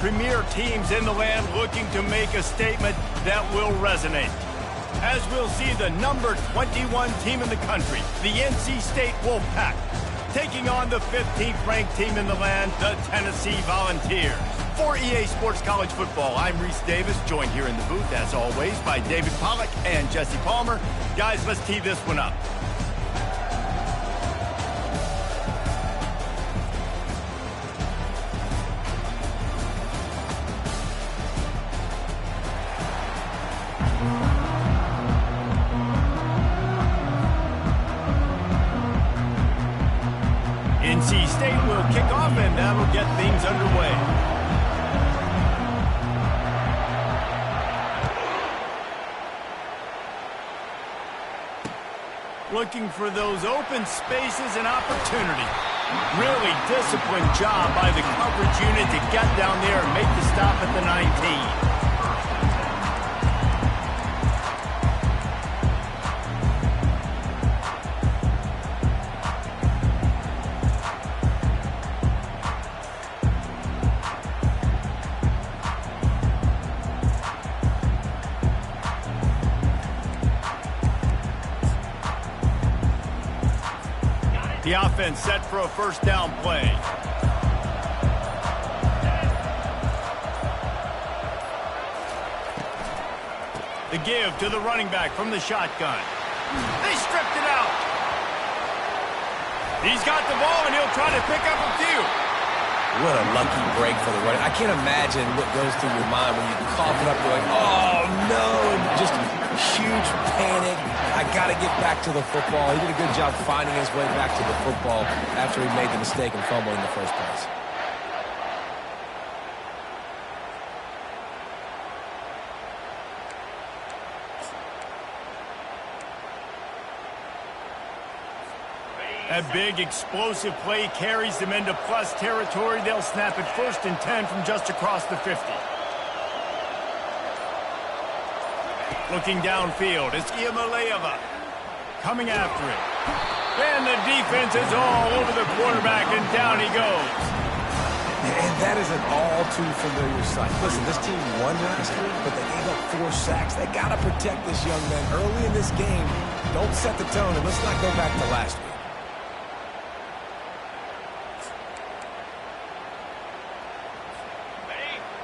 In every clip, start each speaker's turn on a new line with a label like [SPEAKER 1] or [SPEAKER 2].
[SPEAKER 1] Premier teams in the land looking to make a statement that will resonate. As we'll see the number 21 team in the country, the NC State Wolfpack, taking on the 15th ranked team in the land, the Tennessee Volunteers. For EA Sports College Football, I'm Reese Davis, joined here in the booth, as always, by David Pollack and Jesse Palmer. Guys, let's tee this one up. NC State will kick off, and that'll get things underway. Looking for those open spaces and opportunity. Really disciplined job by the coverage unit to get down there and make the stop at the 19. The offense set for a first down play. The give to the running back from the shotgun. They stripped it out. He's got the ball, and he'll try to pick up a few.
[SPEAKER 2] What a lucky break for the running. I can't imagine what goes through your mind when you cough it up going, oh, no, and just huge panic. I got to get back to the football. He did a good job finding his way back to the football after he made the mistake and fumble in the first place.
[SPEAKER 1] A big explosive play carries them into plus territory. They'll snap it 1st and 10 from just across the 50. Looking downfield, it's Iamaleava coming after it. And the defense is all over the quarterback, and down he goes.
[SPEAKER 2] And that is an all-too-familiar sight. Listen, this team won last week, but they gave up 4 sacks. They got to protect this young man early in this game. Don't set the tone, and let's not go back to last week.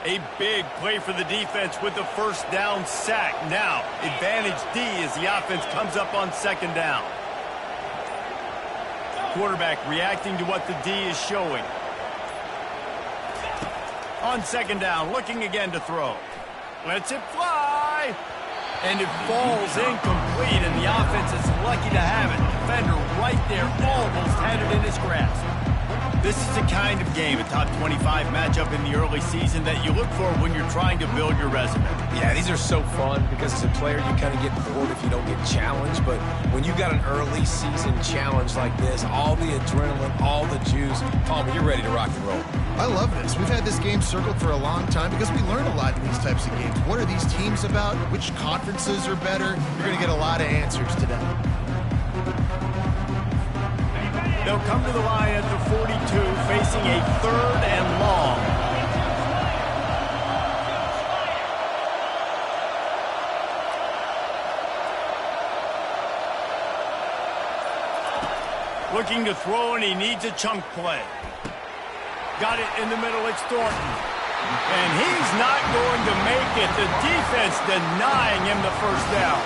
[SPEAKER 1] A big play for the defense with the first down sack. Now, advantage D as the offense comes up on 2nd down. Quarterback reacting to what the D is showing. On 2nd down, looking again to throw. Lets it fly. And it falls incomplete, and the offense is lucky to have it. Defender right there, almost had it in his grasp. This is the kind of game, a top 25 matchup in the early season, that you look for when you're trying to build your resume.
[SPEAKER 2] Yeah, these are so fun because as a player, you kind of get bored if you don't get challenged. But when you got an early season challenge like this, all the adrenaline, all the juice, Palmer, you're ready to rock and roll.
[SPEAKER 3] I love this. We've had this game circled for a long time because we learn a lot in these types of games. What are these teams about? Which conferences are better? You're going to get a lot of answers today.
[SPEAKER 1] They'll come to the line at the 42, facing a 3rd and long. Looking to throw, and he needs a chunk play. Got it in the middle, it's Thornton. And he's not going to make it. The defense denying him the first down.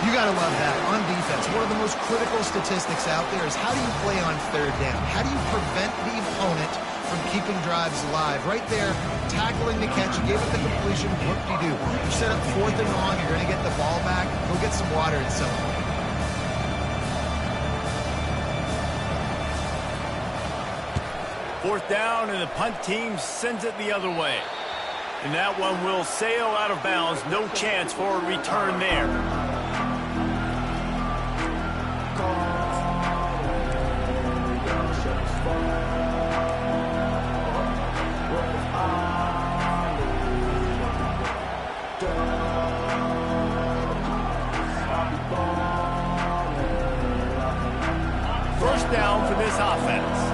[SPEAKER 3] You got to love that. On defense, one of the most critical statistics out there is how do you play on 3rd down? How do you prevent the opponent from keeping drives alive? Right there, tackling the catch, you gave it the completion, what do you do? You set up 4th and long, you're going to get the ball back, go get some water and celebrate.
[SPEAKER 1] Fourth down, and the punt team sends it the other way. And that one will sail out of bounds. No chance for a return there. First down for this offense.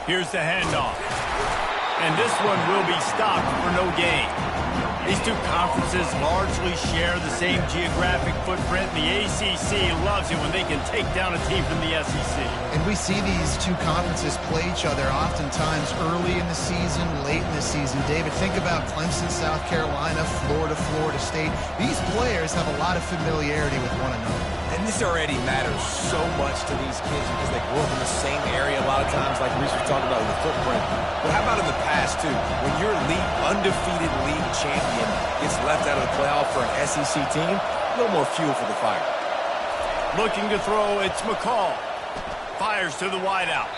[SPEAKER 1] Here's the handoff. And this one will be stopped for no gain. These two conferences largely share the same geographic footprint. The ACC loves it when they can take down a team from the SEC.
[SPEAKER 3] And we see these two conferences play each other oftentimes early in the season, late in the season. David, think about Clemson, South Carolina, Florida, Florida State. These players have a lot of familiarity with one another.
[SPEAKER 2] And this already matters so much to these kids because they grew up in the same area a lot of times, like Reese was talking about with the footprint. But how about in the past, too? When your undefeated league champion gets left out of the playoff for an SEC team, a little more fuel for the fire.
[SPEAKER 1] Looking to throw, it's McCall. Fires to the wideout.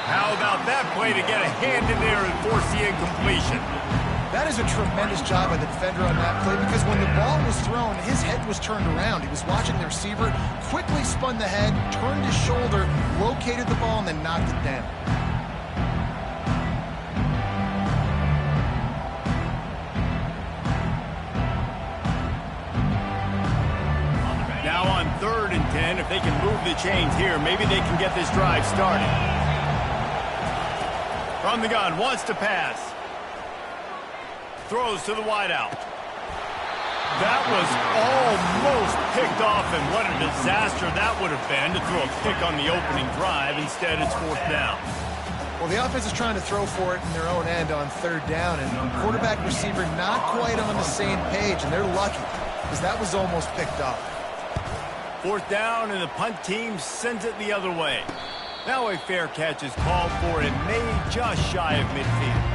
[SPEAKER 1] How about that play to get a hand in there and force the incompletion?
[SPEAKER 3] That is a tremendous job by the defender on that play because when the ball was thrown, his head was turned around. He was watching the receiver, quickly spun the head, turned his shoulder, located the ball, and then knocked it down.
[SPEAKER 1] Now on 3rd and 10, if they can move the chains here, maybe they can get this drive started. From the gun, wants to pass. Throws to the wideout. That was almost picked off, and what a disaster that would have been to throw a pick on the opening drive. Instead, it's 4th down.
[SPEAKER 3] Well, the offense is trying to throw for it in their own end on 3rd down, and quarterback receiver not quite on the same page, and they're lucky because that was almost picked off.
[SPEAKER 1] 4th down, and the punt team sends it the other way. Now a fair catch is called for and made just shy of midfield.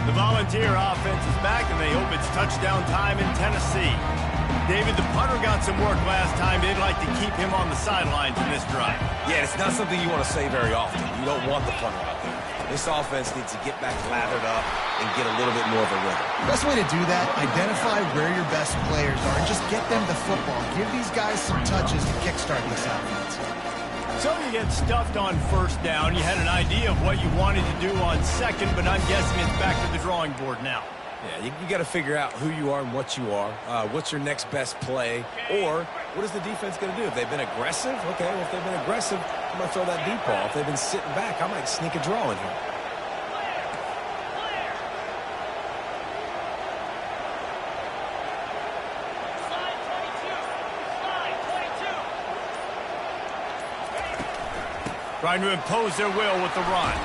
[SPEAKER 1] The Volunteer offense is back, and they hope it's touchdown time in Tennessee. David, the punter got some work last time. They'd like to keep him on the sidelines in this drive.
[SPEAKER 2] Yeah, it's not something you want to say very often. You don't want the punter out there. This offense needs to get back lathered up and get a little bit more of a rhythm.
[SPEAKER 3] The best way to do that, identify where your best players are and just get them the football. Give these guys some touches to kickstart this offense.
[SPEAKER 1] So you get stuffed on 1st down. You had an idea of what you wanted to do on 2nd, but I'm guessing it's back to the drawing board now.
[SPEAKER 2] Yeah, you got to figure out who you are and what you are. What's your next best play? Or what is the defense going to do? If they've been aggressive, okay, well, if they've been aggressive, I'm going to throw that deep ball. If they've been sitting back, I might sneak a draw in here.
[SPEAKER 1] Trying to impose their will with the run.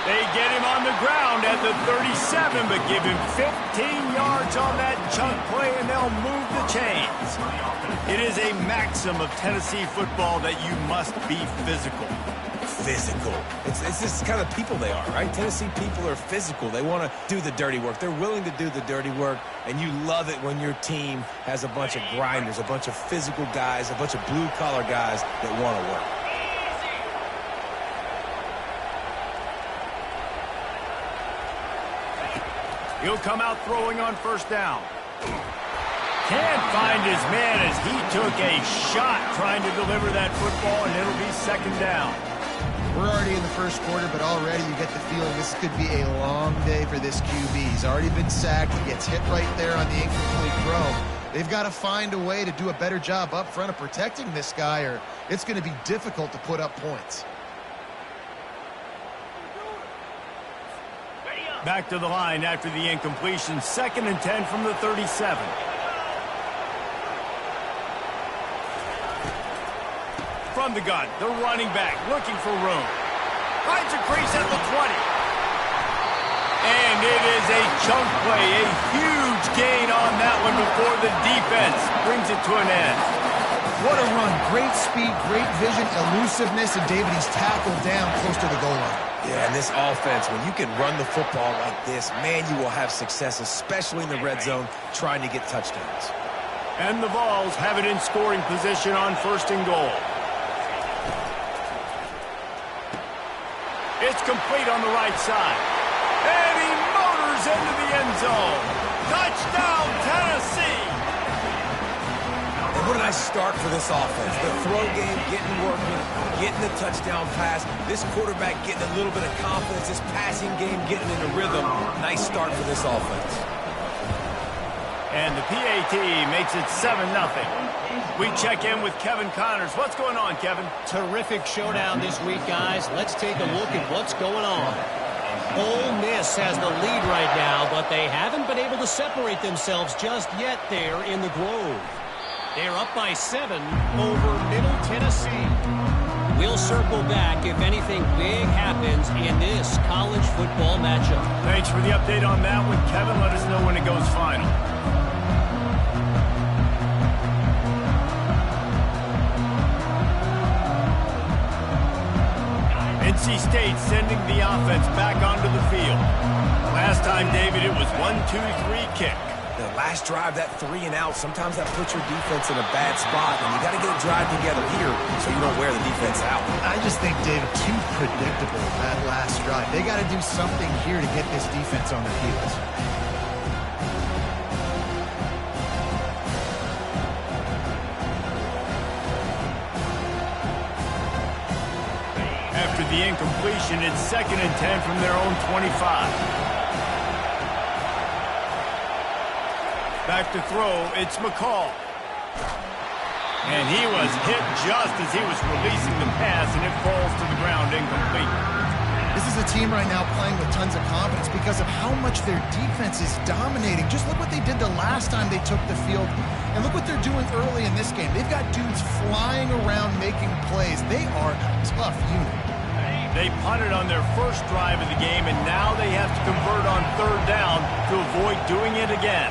[SPEAKER 1] They get him on the ground at the 37, but give him 15 yards on that chunk play, and they'll move the chains. It is a maxim of Tennessee football that you must be physical.
[SPEAKER 2] Physical. It's this kind of people they are, right? Tennessee people are physical. They want to do the dirty work. They're willing to do the dirty work, and you love it when your team has a bunch of grinders, a bunch of physical guys, a bunch of blue-collar guys that want to work.
[SPEAKER 1] He'll come out throwing on 1st down. Can't find his man as he took a shot trying to deliver that football, and it'll be 2nd down.
[SPEAKER 3] We're already in the 1st quarter, but already you get the feeling this could be a long day for this QB. He's already been sacked. He gets hit right there on the incomplete throw. They've got to find a way to do a better job up front of protecting this guy, or it's going to be difficult to put up points.
[SPEAKER 1] Back to the line after the incompletion. 2nd and 10 from the 37. From the gun, the running back looking for room. Finds a crease at the 20. And it is a chunk play, a huge gain on that one before the defense brings it to an end.
[SPEAKER 3] What a run. Great speed, great vision, elusiveness, and David, he's tackled down close to the goal line.
[SPEAKER 2] Yeah, and this offense, when you can run the football like this, man, you will have success, especially in the red zone, trying to get touchdowns.
[SPEAKER 1] And the Vols have it in scoring position on 1st and goal. It's complete on the right side. And he motors into the end zone. Touchdown, Tennessee!
[SPEAKER 3] And
[SPEAKER 2] What a nice start for this offense. The throw game getting working, getting the touchdown pass. This quarterback getting a little bit of confidence. This passing game getting in a rhythm. Nice start for this offense.
[SPEAKER 1] And the PAT makes it 7-0. We check in with Kevin Connors. What's going on, Kevin?
[SPEAKER 4] Terrific showdown this week, guys. Let's take a look at what's going on. Ole Miss has the lead right now, but they haven't been able to separate themselves just yet there in the Grove. They're up by 7 over Middle Tennessee. We'll circle back if anything big happens in this college football matchup.
[SPEAKER 1] Thanks for the update on that one, Kevin. Let us know when it goes final. NC State sending the offense back onto the field. Last time, David, it was 1-2-3 kick.
[SPEAKER 2] The last drive, that 3 and out, sometimes that puts your defense in a bad spot, and you got to get a drive together here so you don't wear the defense out.
[SPEAKER 3] I just think, David, too predictable, that last drive. They got to do something here to get this defense on their heels.
[SPEAKER 1] After the incompletion, it's 2nd and 10 from their own 25. Back to throw, it's McCall. And he was hit just as he was releasing the pass, and it falls to the ground incomplete.
[SPEAKER 3] This is a team right now playing with tons of confidence because of how much their defense is dominating. Just look what they did the last time they took the field, and look what they're doing early in this game. They've got dudes flying around making plays. They are a tough unit.
[SPEAKER 1] They punted on their first drive of the game, and now they have to convert on 3rd down to avoid doing it again.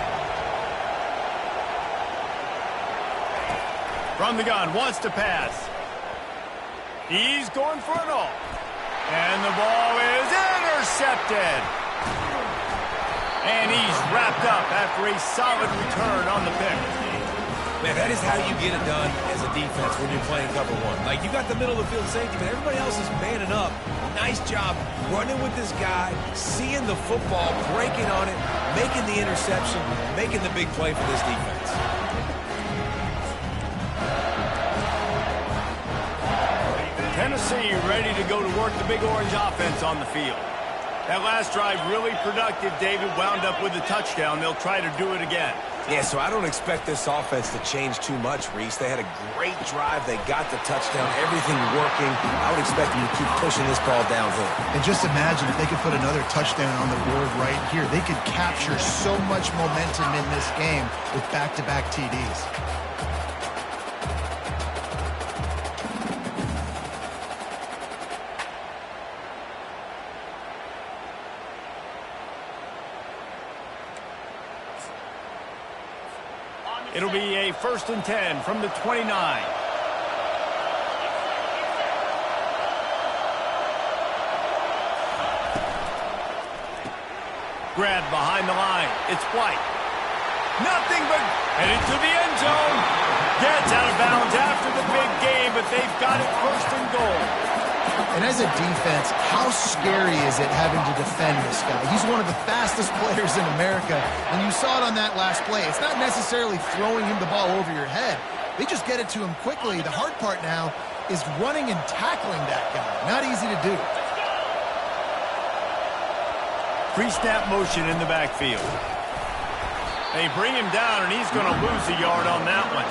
[SPEAKER 1] From the gun, wants to pass. He's going for it all. And the ball is intercepted. And he's wrapped up after a solid return on the pick.
[SPEAKER 2] Man, that is how you get it done as a defense when you're playing cover 1. Like, you got the middle of the field safety, but everybody else is manning up. Nice job running with this guy, seeing the football, breaking on it, making the interception, making the big play for this defense.
[SPEAKER 1] Tennessee ready to go to work the Big Orange offense on the field. That last drive really productive. David wound up with a touchdown. They'll try to do it again.
[SPEAKER 2] Yeah, so I don't expect this offense to change too much, Reese. They had a great drive. They got the touchdown. Everything working. I would expect them to keep pushing this ball downhill.
[SPEAKER 3] And just imagine if they could put another touchdown on the board right here. They could capture so much momentum in this game with back-to-back TDs.
[SPEAKER 1] It'll be a 1st and 10 from the 29. Grabbed behind the line. It's White. Nothing but headed to the end zone. Gets out of bounds after the big game, but they've got it 1st and goal.
[SPEAKER 3] And as a defense, how scary is it having to defend this guy? He's one of the fastest players in America, and you saw it on that last play. It's not necessarily throwing him the ball over your head. They just get it to him quickly. The hard part now is running and tackling that guy. Not easy to do.
[SPEAKER 1] Pre-snap motion in the backfield. They bring him down, and he's going to lose a yard on that one.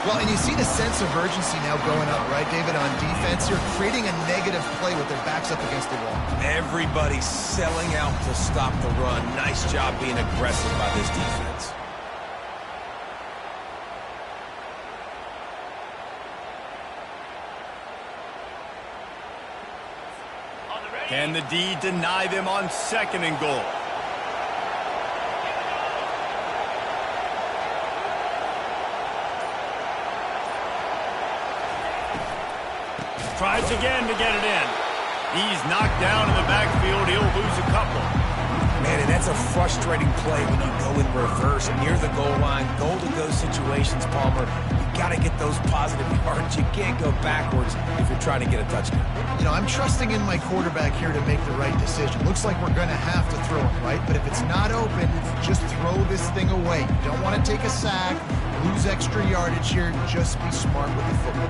[SPEAKER 3] Well, and you see the sense of urgency now going up, right, David, on defense. You're creating a negative play with their backs up against the wall.
[SPEAKER 2] Everybody's selling out to stop the run. Nice job being aggressive by this defense.
[SPEAKER 1] Can the D deny them on 2nd and goal? Tries again to get it in. He's knocked down in the backfield. He'll lose a couple.
[SPEAKER 2] Man, and that's a frustrating play when you go in reverse near the goal line. Goal-to-go situations, Palmer. got to get those positive yards. You can't go backwards if you're trying to get a touchdown.
[SPEAKER 3] You know, I'm trusting in my quarterback here to make the right decision. Looks like we're going to have to throw it, right? But if it's not open, just throw this thing away. You don't want to take a sack, lose extra yardage here. Just be smart with the football.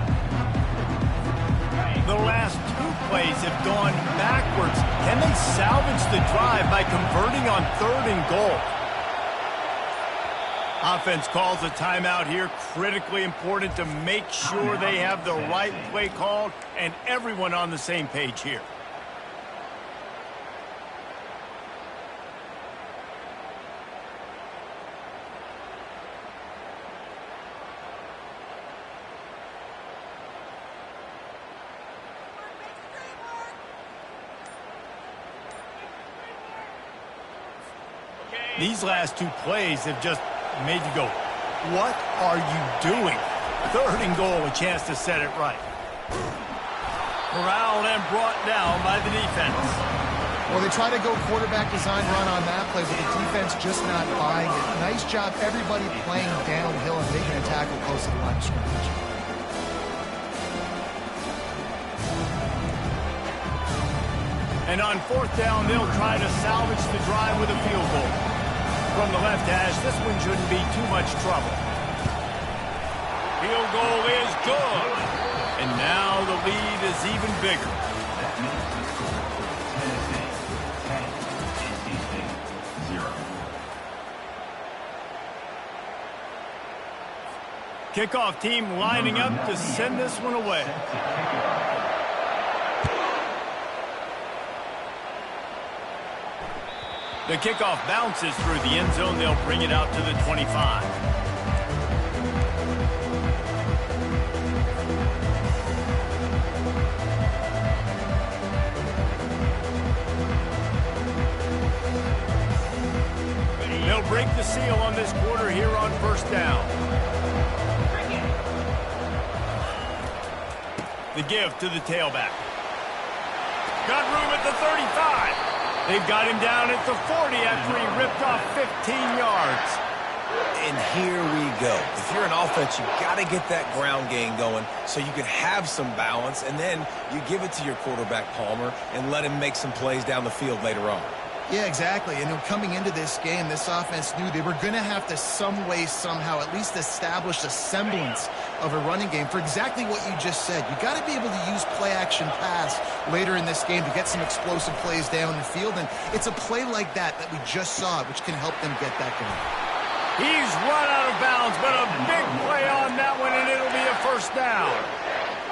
[SPEAKER 1] The last two plays have gone backwards. Can they salvage the drive by converting on 3rd and goal? Offense calls a timeout here. Critically important to make sure they have the right play called and everyone on the same page here. These last two plays have just made you go, what are you doing? 3rd and goal, a chance to set it right. Corralled and brought down by the defense.
[SPEAKER 3] Well, they try to go quarterback design run on that play, but the defense just not buying it. Nice job, everybody playing downhill and making a tackle close to the line of scrimmage.
[SPEAKER 1] And on 4th down, they'll try to salvage the drive with a field goal. From the left hash, this one shouldn't be too much trouble. Field goal is good. And now the lead is even bigger. Kickoff team lining up to send this one away. The kickoff bounces through the end zone. They'll bring it out to the 25. They'll break the seal on this quarter here on 1st down. The give to the tailback. Got room at the 35. They've got him down at the 40 after he ripped off 15 yards.
[SPEAKER 2] And here we go. If you're an offense, you got to get that ground game going so you can have some balance, and then you give it to your quarterback, Palmer, and let him make some plays down the field later on.
[SPEAKER 3] Yeah, exactly. And coming into this game, this offense knew they were going to have to some way, somehow, at least establish a semblance of a running game for exactly what you just said. You got to be able to use play-action pass later in this game to get some explosive plays down the field. And it's a play like that we just saw, which can help them get that going.
[SPEAKER 1] He's run out of bounds, but a big play on that one, and it'll be a 1st down.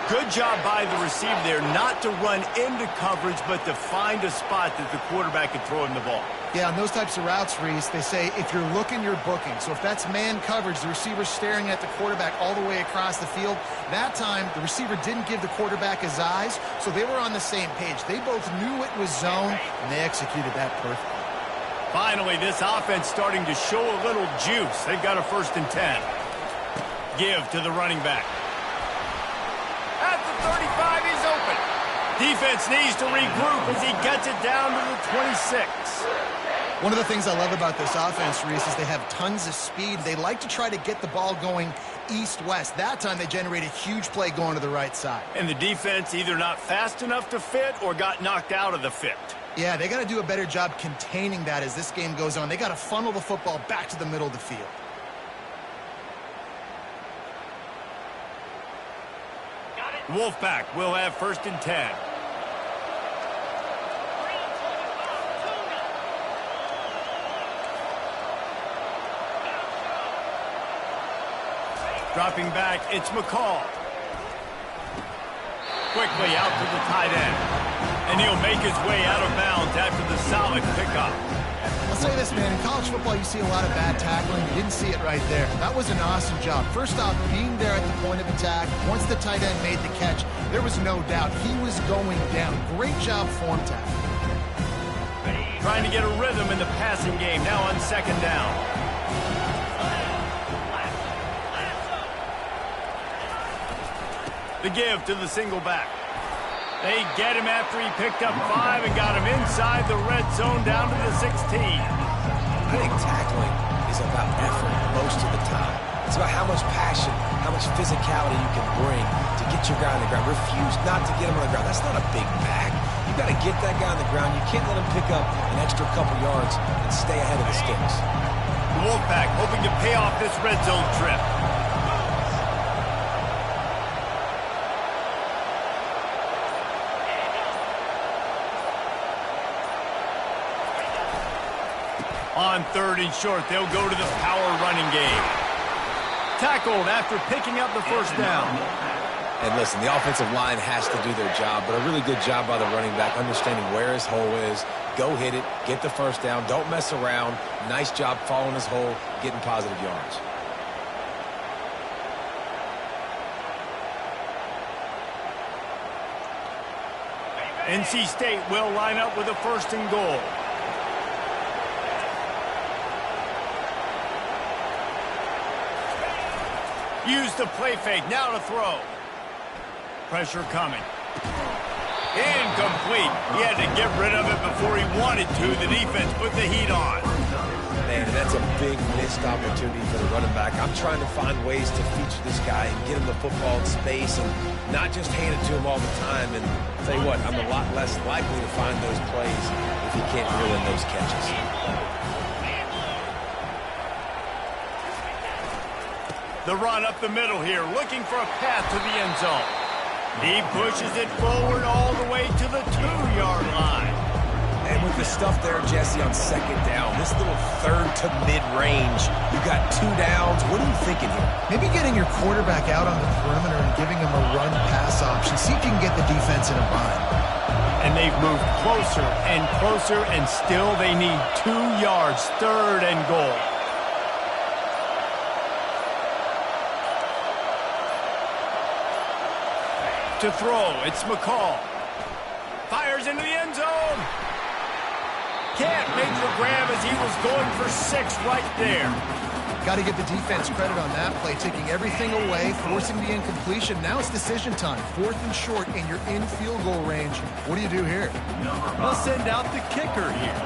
[SPEAKER 1] Good job by the receiver there not to run into coverage, but to find a spot that the quarterback can throw him the ball.
[SPEAKER 3] Yeah, on those types of routes, Reese, they say if you're looking, you're booking. So if that's man coverage, the receiver's staring at the quarterback all the way across the field. That time, the receiver didn't give the quarterback his eyes, so they were on the same page. They both knew it was zone, and they executed that perfectly.
[SPEAKER 1] Finally, this offense starting to show a little juice. They've got a 1st and 10. Give to the running back. At the 35, he's open. Defense needs to regroup as he gets it down to the 26.
[SPEAKER 3] One of the things I love about this offense, Reese, is they have tons of speed. They like to try to get the ball going east-west. That time they generated a huge play going to the right side.
[SPEAKER 1] And the defense either not fast enough to fit or got knocked out of the fit.
[SPEAKER 3] Yeah, they got to do a better job containing that as this game goes on. They got to funnel the football back to the middle of the field.
[SPEAKER 1] Wolfpack will have 1st and 10. Dropping back, it's McCall. Quickly out to the tight end. And he'll make his way out of bounds after the solid pickup.
[SPEAKER 3] I'll say this, man. In college football, you see a lot of bad tackling. You didn't see it right there. That was an awesome job. First off, being there at the point of attack. Once the tight end made the catch, there was no doubt he was going down. Great job form tackle.
[SPEAKER 1] Trying to get a rhythm in the passing game now on 2nd down. The give to the single back. They get him after he picked up 5 and got him inside the red zone down to the 16.
[SPEAKER 2] I think tackling is about effort most of the time. It's about how much passion, how much physicality you can bring to get your guy on the ground. Refuse not to get him on the ground. That's not a big bag. You got to get that guy on the ground. You can't let him pick up an extra couple yards and stay ahead of the sticks.
[SPEAKER 1] The Wolfpack hoping to pay off this red zone trip. On 3rd and short, they'll go to the power running game. Tackled after picking up the first down.
[SPEAKER 2] And listen, the offensive line has to do their job, but a really good job by the running back, understanding where his hole is. Go hit it, get the first down, don't mess around. Nice job following his hole, getting positive yards.
[SPEAKER 1] NC State will line up with a 1st and goal. Use the play fake, now to throw. Pressure coming. Incomplete. He had to get rid of it before he wanted to. The defense put the heat on.
[SPEAKER 2] Man, that's a big missed opportunity for the running back. I'm trying to find ways to feature this guy and get him the football in space and not just hand it to him all the time. And I'll tell you what, I'm a lot less likely to find those plays if he can't reel in those catches.
[SPEAKER 1] The run up the middle here, looking for a path to the end zone. He pushes it forward all the way to the 2-yard line.
[SPEAKER 2] And with the stuff there, Jesse, on 2nd down, this little 3rd to mid-range, you got 2 downs. What are you thinking here?
[SPEAKER 3] Maybe getting your quarterback out on the perimeter and giving him a run-pass option. See if you can get the defense in a bind.
[SPEAKER 1] And they've moved closer and closer, and still they need 2 yards, 3rd and goal. To throw, it's McCall. Fires into the end zone. Can't make the grab as he was going for 6 right there.
[SPEAKER 3] Got to give the defense credit on that play, taking everything away, forcing the incompletion. Now it's decision time. 4th and short, and you're in field goal range. What do you do here?
[SPEAKER 1] They'll send out the kicker here.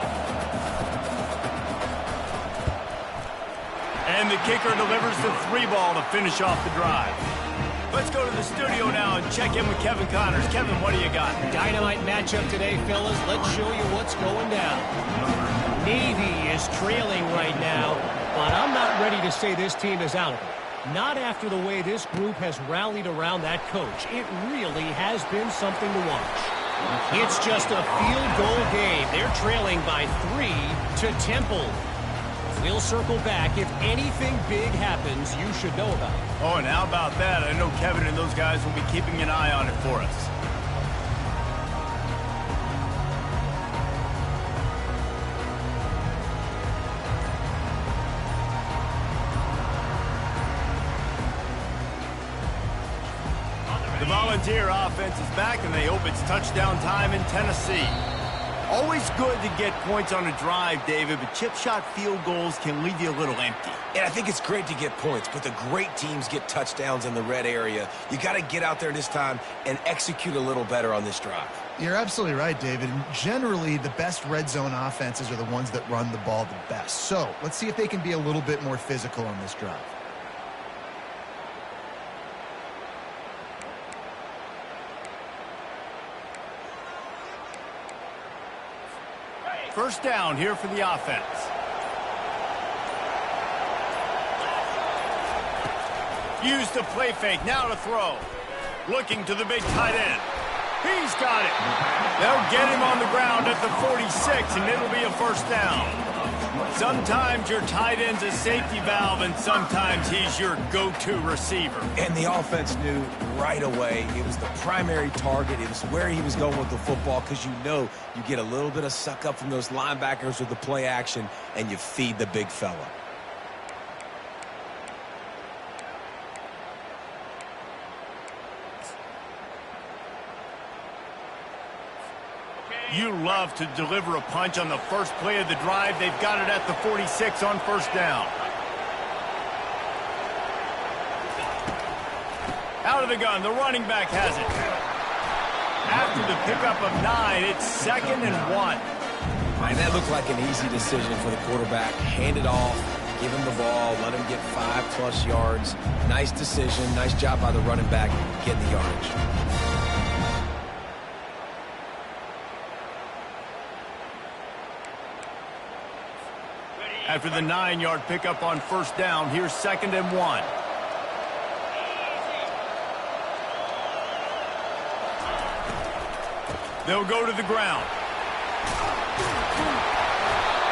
[SPEAKER 1] And the kicker delivers the 3 ball to finish off the drive. Let's go to the studio now and check in with Kevin Connors. Kevin, what do you got?
[SPEAKER 4] Dynamite matchup today, fellas. Let's show you what's going down. Navy is trailing right now, but I'm not ready to say this team is out of it. Not after the way this group has rallied around that coach. It really has been something to watch. It's just a field goal game. They're trailing by 3 to Temple. We'll circle back. If anything big happens, you should know about it.
[SPEAKER 1] Oh, and how about that? I know Kevin and those guys will be keeping an eye on it for us. The Volunteer offense is back, and they hope it's touchdown time in Tennessee. Always good to get points on a drive, David, but chip shot field goals can leave you a little empty.
[SPEAKER 2] And I think it's great to get points, but the great teams get touchdowns in the red area. You got to get out there this time and execute a little better on this drive.
[SPEAKER 3] You're absolutely right, David. And generally, the best red zone offenses are the ones that run the ball the best. So let's see if they can be a little bit more physical on this drive.
[SPEAKER 1] First down here for the offense. Use the play fake, now to throw. Looking to the big tight end. He's got it. They'll get him on the ground at the 46, and it'll be a first down. Sometimes your tight end's a safety valve, and sometimes he's your go-to receiver.
[SPEAKER 2] And the offense knew right away it was the primary target. It was where he was going with the football, because you know you get a little bit of suck up from those linebackers with the play action, and you feed the big fella.
[SPEAKER 1] You love to deliver a punch on the first play of the drive. They've got it at the 46 on first down. Out of the gun, the running back has it. After the pickup of 9, it's 2nd and 1.
[SPEAKER 2] Man, that looked like an easy decision for the quarterback. Hand it off, Give him the ball. Let him get 5+ yards. Nice decision. Nice job by the running back getting the yardage.
[SPEAKER 1] After the 9-yard pickup on first down, here's 2nd and 1. They'll go to the ground.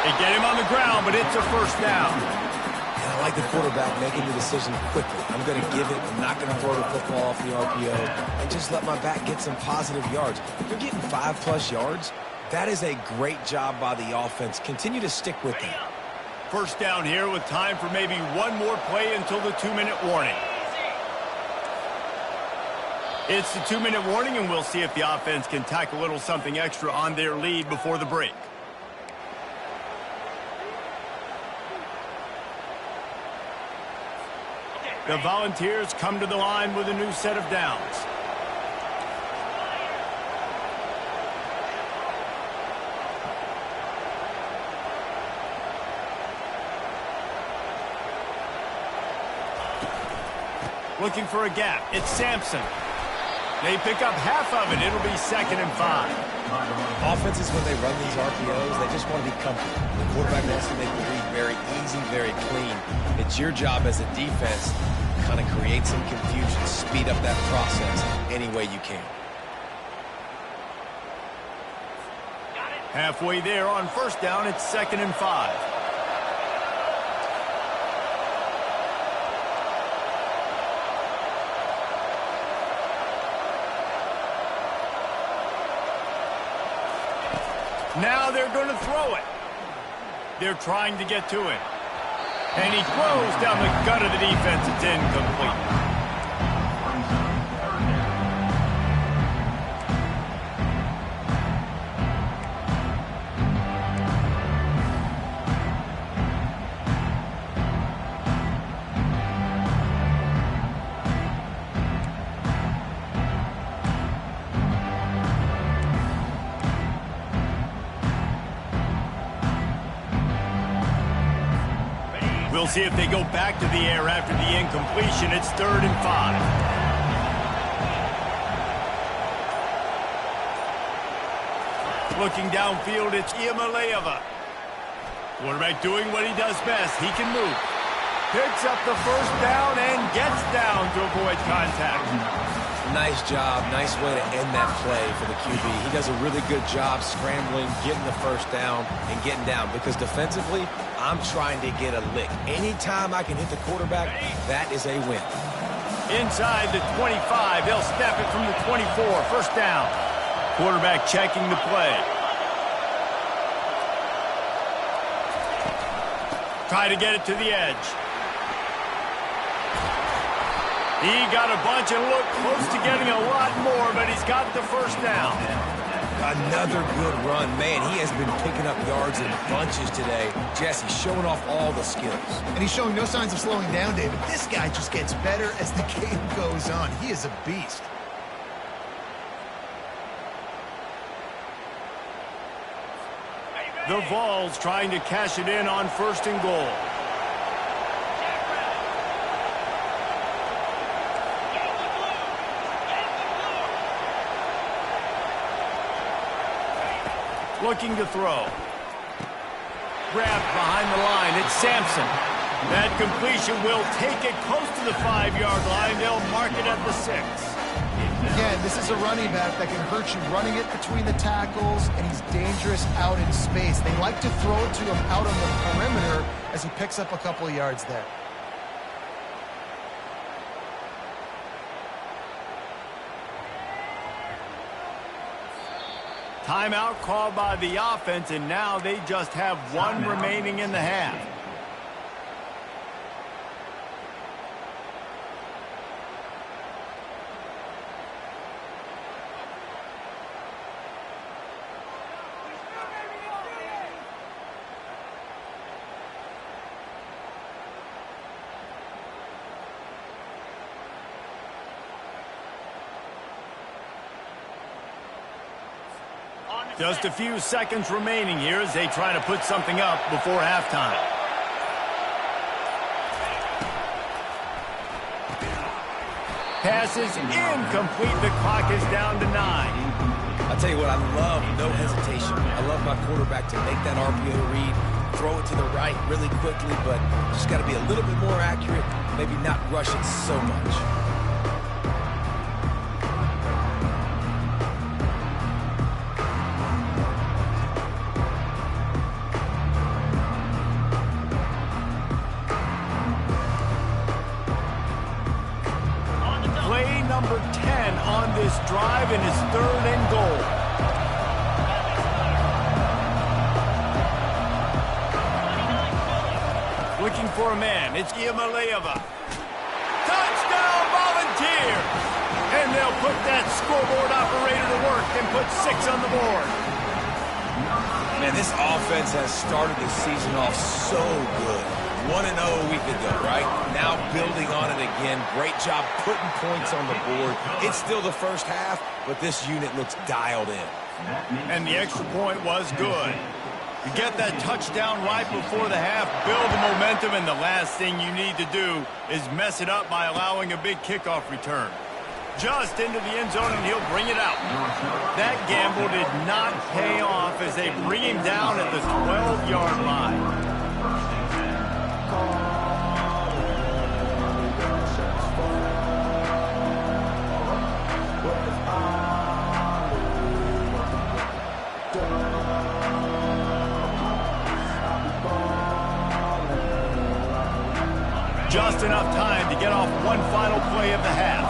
[SPEAKER 1] They get him on the ground, but it's a first down.
[SPEAKER 2] And I like the quarterback making the decision quickly. I'm going to give it. I'm not going to throw the football off the RPO and just let my back get some positive yards. If you're getting 5+ yards, that is a great job by the offense. Continue to stick with that.
[SPEAKER 1] First down here with time for maybe one more play until the 2-minute warning. It's the 2-minute warning, and we'll see if the offense can tack a little something extra on their lead before the break. The Volunteers come to the line with a new set of downs. Looking for a gap. It's Sampson. They pick up half of it. It'll be 2nd and 5.
[SPEAKER 2] Offenses, when they run these RPOs, they just want to be comfortable. The quarterback wants to make the read very easy, very clean. It's your job as a defense to kind of create some confusion, speed up that process any way you can.
[SPEAKER 1] Halfway there on first down, it's 2nd and 5. Now they're going to throw it. They're trying to get to it. And he throws down the gut of the defense. It's incomplete. We'll see if they go back to the air after the incompletion. It's 3rd and 5. Looking downfield, it's Iamaleava. Quarterback doing what he does best. He can move. Picks up the first down and gets down to avoid contact.
[SPEAKER 2] Nice job. Nice way to end that play for the QB. He does a really good job scrambling, getting the first down, and getting down. Because defensively, I'm trying to get a lick. Anytime I can hit the quarterback, that is a win.
[SPEAKER 1] Inside the 25, they'll snap it from the 24. First down. Quarterback checking the play. Try to get it to the edge. He got a bunch and looked close to getting a lot more, but he's got the first down.
[SPEAKER 2] Another good run. Man, he has been picking up yards in bunches today. Jesse showing off all the skills.
[SPEAKER 3] And he's showing no signs of slowing down, David. This guy just gets better as the game goes on. He is a beast.
[SPEAKER 1] The Vols trying to cash it in on 1st and goal. Looking to throw. Grabbed behind the line. It's Sampson. That completion will take it close to the 5-yard line. They'll mark it at the 6.
[SPEAKER 3] Again, this is a running back that can hurt you running it between the tackles, and he's dangerous out in space. They like to throw it to him out on the perimeter as he picks up a couple of yards there.
[SPEAKER 1] Timeout called by the offense, and now they just have one remaining in the half. Just a few seconds remaining here as they try to put something up before halftime. pass is incomplete. The clock is down to 9.
[SPEAKER 2] I'll tell you what, I love no hesitation. I love my quarterback to make that RPO read, throw it to the right really quickly, but just got to be a little bit more accurate, maybe not rush it so much.
[SPEAKER 1] Play number 10 on this drive, and it's 3rd and goal. Looking for a man. It's Iamaleava. Touchdown, Volunteer! And they'll put that scoreboard operator to work and put 6 on the board.
[SPEAKER 2] Man, this offense has started the season off so good. 1-0 a week ago, right? Now building on it again. Great job putting points on the board. It's still the first half, but this unit looks dialed in.
[SPEAKER 1] And the extra point was good. You get that touchdown right before the half, build the momentum, and the last thing you need to do is mess it up by allowing a big kickoff return. Just into the end zone, and he'll bring it out. That gamble did not pay off as they bring him down at the 12-yard line. Just enough time to get off one final play of the half.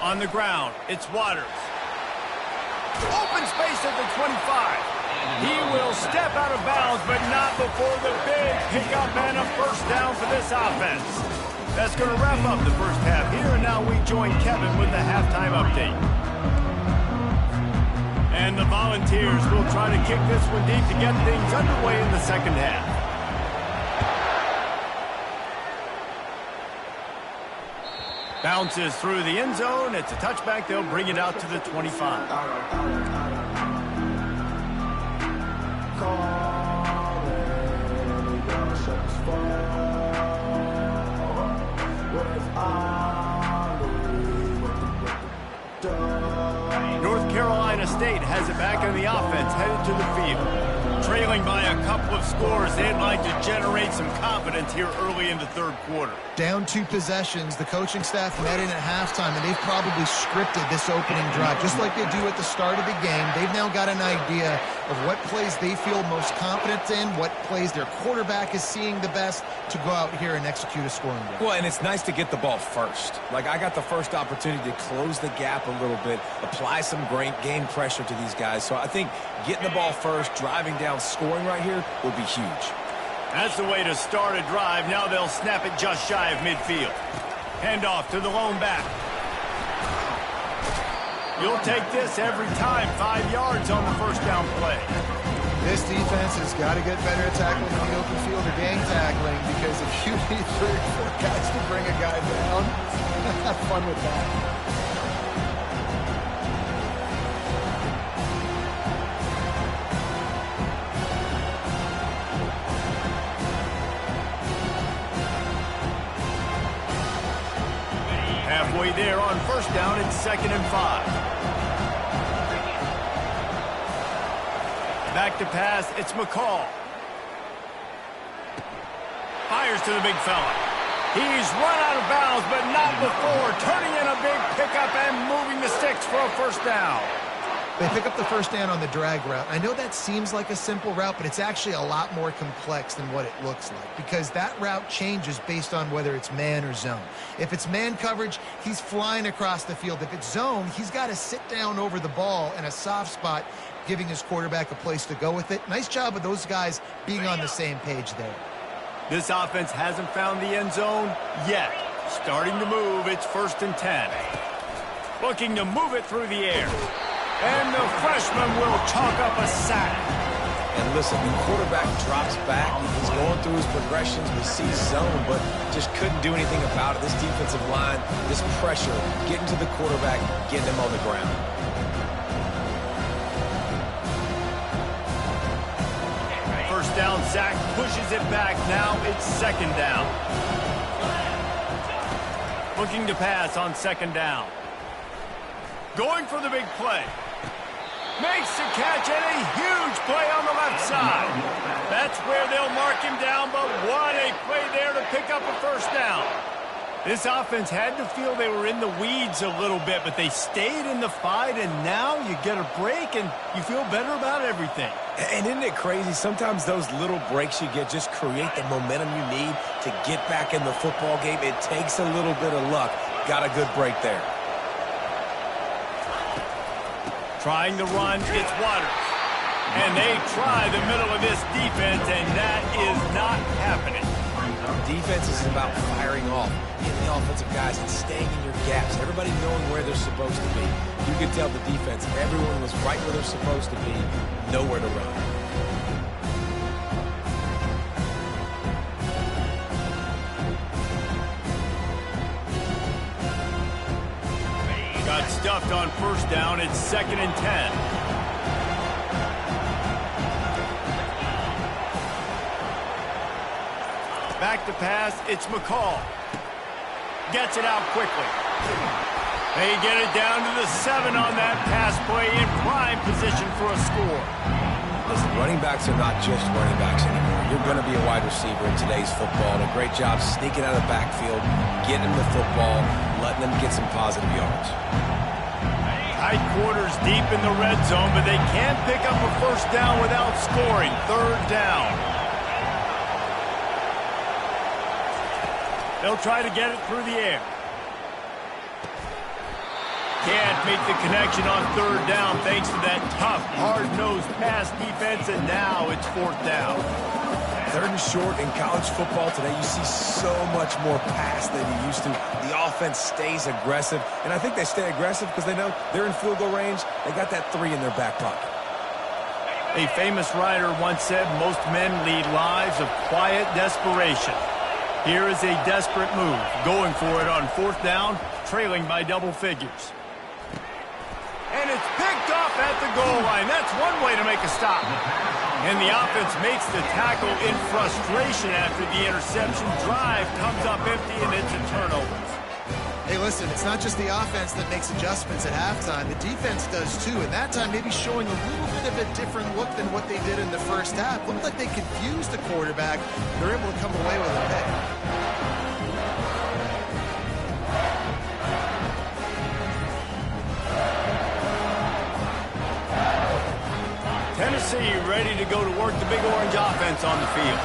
[SPEAKER 1] On the ground, it's Waters. Open space at the 25. He will step out of bounds, but not before the big pickup and a first down for this offense. That's going to wrap up the first half here, and now we join Kevin with the halftime update. And the Volunteers will try to kick this one deep to get things underway in the second half. Bounces through the end zone. It's a touchback. They'll bring it out to the 25. North Carolina State has it back on the offense, headed to the field. Trailing by a couple of scores, they'd like to generate some confidence here early in the third quarter.
[SPEAKER 3] Down 2 possessions, the coaching staff met in at halftime, and they've probably scripted this opening drive. Just like they do at the start of the game, they've now got an idea of what plays they feel most confident in, what plays their quarterback is seeing the best to go out here and execute a scoring drive.
[SPEAKER 2] Well, and it's nice to get the ball first. Like, I got the first opportunity to close the gap a little bit, apply some great game pressure to these guys. So I think getting the ball first, driving down, scoring right here would be huge.
[SPEAKER 1] That's the way to start a drive. Now they'll snap it just shy of midfield. Handoff to the lone back. You'll take this every time. 5 yards on the first down play.
[SPEAKER 3] This defense has got to get better at tackling in the open field or gang tackling, because if you need 3 or 4 guys to bring a guy down, have fun with that.
[SPEAKER 1] Halfway there on first down, it's 2nd and 5. Back to pass, it's McCall. Fires to the big fella. He's run out of bounds, but not before turning in a big pickup and moving the sticks for a first down.
[SPEAKER 3] They pick up the first down on the drag route. I know that seems like a simple route, but it's actually a lot more complex than what it looks like, because that route changes based on whether it's man or zone. If it's man coverage, he's flying across the field. If it's zone, he's got to sit down over the ball in a soft spot, giving his quarterback a place to go with it. Nice job of those guys being on the same page there.
[SPEAKER 1] This offense hasn't found the end zone yet. Starting to move, it's 1st and 10. Looking to move it through the air. And the freshman will chalk up a sack.
[SPEAKER 2] And listen, the quarterback drops back. He's going through his progressions. We see zone, but just couldn't do anything about it. This defensive line, this pressure, getting to the quarterback, getting him on the ground.
[SPEAKER 1] first down sack pushes it back. Now it's second down. Looking to pass on second down. Going for the big play. Makes the catch and a huge play on the left side. That's where they'll mark him down, but what a play there to pick up a first down. This offense had to feel they were in the weeds a little bit, but they stayed in the fight, and now you get a break and you feel better about everything.
[SPEAKER 2] And isn't it crazy? Sometimes those little breaks you get just create the momentum you need to get back in the football game. It takes a little bit of luck. Got a good break there.
[SPEAKER 1] Trying to run, it's Waters. And they try the middle of this defense, and that is not happening.
[SPEAKER 2] Defense is about firing off, hitting the offensive guys and staying in your gaps. Everybody knowing where they're supposed to be. You could tell the defense, everyone was right where they're supposed to be, nowhere to run.
[SPEAKER 1] Got stuffed on first down. It's 2nd and 10. Back to pass, it's McCall. Gets it out quickly. They get it down to the 7 on that pass play in prime position for a score.
[SPEAKER 2] Listen, running backs are not just running backs anymore. You're going to be a wide receiver in today's football. And a great job sneaking out of the backfield, getting them the football, letting them get some positive yards.
[SPEAKER 1] Tight quarters deep in the red zone, but they can't pick up a first down without scoring. 3rd down. They'll try to get it through the air. Can't make the connection on 3rd down thanks to that tough, hard-nosed pass defense, and now it's 4th down.
[SPEAKER 2] 3rd and short in college football today, you see so much more pass than you used to. The offense stays aggressive, and I think they stay aggressive because they know they're in field goal range. They got that 3 in their back pocket.
[SPEAKER 1] A famous writer once said, most men lead lives of quiet desperation. Here is a desperate move, going for it on 4th down, trailing by double figures. And it's picked off at the goal line. That's one way to make a stop. And the offense makes the tackle in frustration after the interception. Drive comes up empty, and it's a turnover.
[SPEAKER 3] Hey, listen, it's not just the offense that makes adjustments at halftime. The defense does too, and that time maybe showing a little bit of a different look than what they did in the first half. Looked like they confused the quarterback. They're able to come away with a pick.
[SPEAKER 1] Tennessee ready to go to work the big orange offense on the field.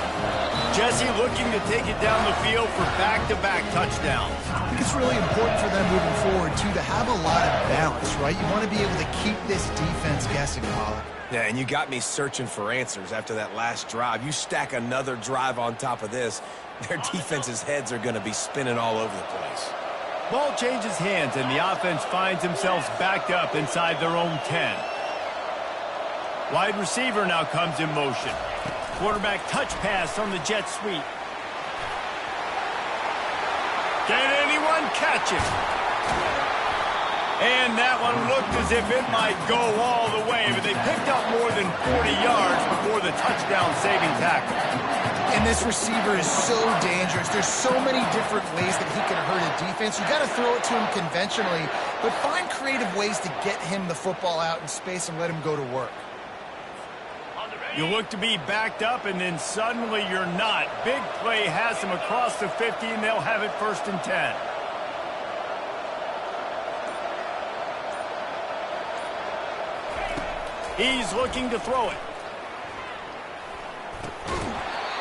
[SPEAKER 1] Jesse looking to take it down the field for back-to-back touchdowns.
[SPEAKER 3] I think it's really important for them moving forward, too, to have a lot of balance, right? You want to be able to keep this defense guessing, Pollard.
[SPEAKER 2] Yeah, and you got me searching for answers after that last drive. You stack another drive on top of this, their defense's heads are going to be spinning all over the place.
[SPEAKER 1] Ball changes hands, and the offense finds themselves backed up inside their own 10. Wide receiver now comes in motion. Quarterback touch pass on the jet sweep. Can anyone catch it? And that one looked as if it might go all the way, but they picked up more than 40 yards before the touchdown-saving tackle.
[SPEAKER 3] And this receiver is so dangerous. There's so many different ways that he can hurt a defense. You got to throw it to him conventionally, but find creative ways to get him the football out in space and let him go to work.
[SPEAKER 1] You look to be backed up, and then suddenly you're not. Big play has them across the 50, and they'll have it 1st and 10. He's looking to throw it.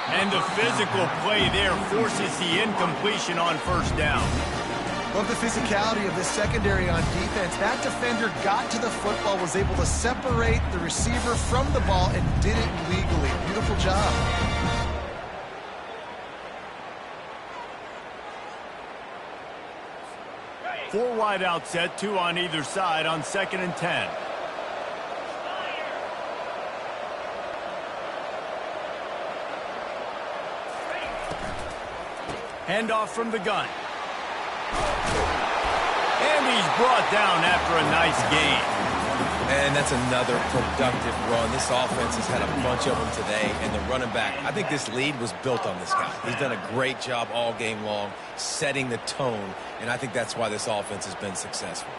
[SPEAKER 1] And the physical play there forces the incompletion on 1st down.
[SPEAKER 3] Love the physicality of this secondary on defense. That defender got to the football, was able to separate the receiver from the ball, and did it legally. Beautiful job.
[SPEAKER 1] Four wide out set, 2 on either side on 2nd and 10. Handoff from the gun. And he's brought down after a nice gain.
[SPEAKER 2] And that's another productive run. This offense has had a bunch of them today, and the running back, I think this lead was built on this guy. He's done a great job all game long setting the tone, and I think that's why this offense has been successful.